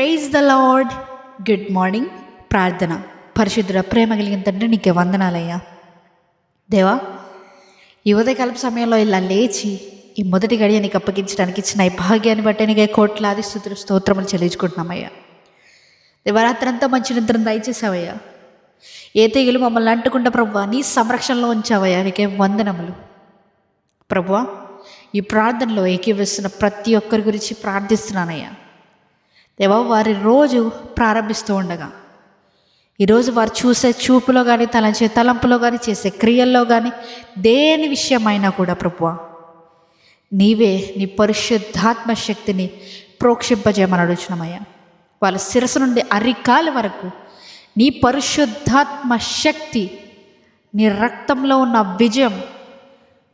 Praise the lord. Good morning. ప్రార్థన. పరిశుద్ధుడ, ప్రేమ కలిగిన తండ్రి, నీకే వందనాలయ్యా. దేవా, ఈ ఉదయకాలపు సమయంలో ఇలా లేచి ఈ మొదటి గడియ నీకు అప్పగించడానికి ఇచ్చిన ఈ భాగ్యాన్ని బట్టి నీకే కోట్లాది స్తుతులు స్తోత్రములు చెల్లించుకుంటున్నామయ్యా. దేవరాత్రంతా మంచి నిద్రను దయచేసావయ్యా. ఏ తెగులు మమ్మల్ని అంటుకుంటా ప్రభువా నీ సంరక్షణలో ఉంచావయ్యా. నీకే వందనములు ప్రభువా. ఈ ప్రార్థనలో ఏకీవిస్తున్న ప్రతి ఒక్కరి గురించి ప్రార్థిస్తున్నానయ్యా. దేవా, వారి రోజు ప్రారంభిస్తూ ఉండగా ఈరోజు వారు చూసే చూపులో కానీ, తలంచే తలంపులో కానీ, చేసే క్రియల్లో కానీ, దేని విషయమైనా కూడా ప్రభువా నీవే నీ పరిశుద్ధాత్మ శక్తిని ప్రోక్షింపజేయమని అడుగుచున్నామయ్యా. వాళ్ళ శిరస్సు నుండి అరికాల వరకు నీ పరిశుద్ధాత్మ శక్తి, నీ రక్తంలో ఉన్న విజయం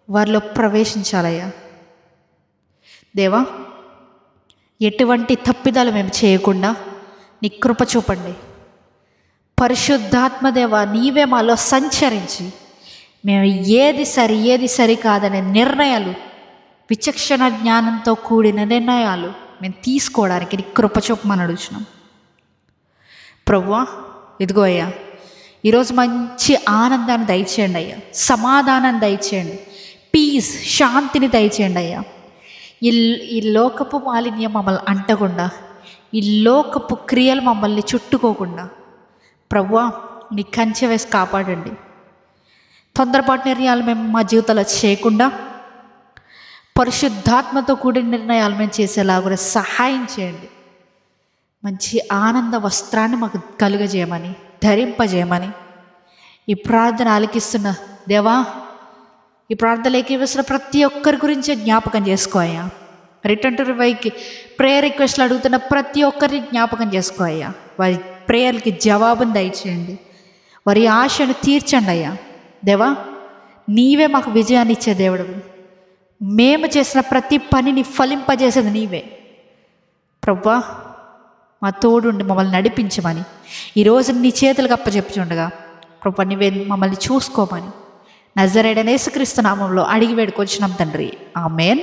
వారిలో ప్రవేశించాలయ్యా. దేవా, ఎటువంటి తప్పిదాలు మేము చేయకుండా నీ కృప చూపండి. పరిశుద్ధాత్మ దేవా, నీవే మాలో సంచరించి మేము ఏది సరి కాదనే నిర్ణయాలు, విచక్షణ జ్ఞానంతో కూడిన నిర్ణయాలు మేము తీసుకోవడానికి నీ కృప చూపమని అడుగుచున్నాం ప్రభువా. ఇదిగో అయ్యా, ఈరోజు మంచి ఆనందాన్ని దయచేయండి అయ్యా, సమాధానాన్ని దయచేయండి, పీస్, శాంతిని దయచేయండి అయ్యా. ఈ లోకపు మాలిన్యం మమ్మల్ని అంటకుండా, ఈ లోకపు క్రియలు మమ్మల్ని చుట్టుకోకుండా ప్రభువా నీ కంచె వేసి కాపాడండి. తొందరపాటు నిర్ణయాలు మేము మా జీవితాల్లో చేయకుండా పరిశుద్ధాత్మతో కూడిన నిర్ణయాలు మేము చేసేలాగా సహాయం చేయండి. మంచి ఆనంద వస్త్రాన్ని మాకు కలుగజేయమని, ధరింపజేయమని ఈ ప్రార్థన ఆలకిస్తున్న దేవా, ఈ ప్రార్థనలు ఏకీవిస్తున్న ప్రతి ఒక్కరి గురించి జ్ఞాపకం చేసుకోయ్యా. రిటర్న్ టు రివైవ్కి ప్రేయర్ రిక్వెస్ట్లు అడుగుతున్న ప్రతి ఒక్కరిని జ్ఞాపకం చేసుకోయ్యా. వారి ప్రేయర్కి జవాబును దయచేయండి, వారి ఆశను తీర్చండి అయ్యా. దేవా, నీవే మాకు విజయాన్ని ఇచ్చే దేవుడు. మేము చేసిన ప్రతి పనిని ఫలింపజేసేది నీవే ప్రభువా. మా తోడుండి మమ్మల్ని నడిపించమని ఈరోజు నీ చేతులకు అప్పచెప్పుచుండగా ప్రభువా నీవే మమ్మల్ని చూసుకోమని నజరేయుడైన యేసుక్రీస్తు నామములో అడిగి వేడుకొంచున్నాం తండ్రి. ఆమేన్.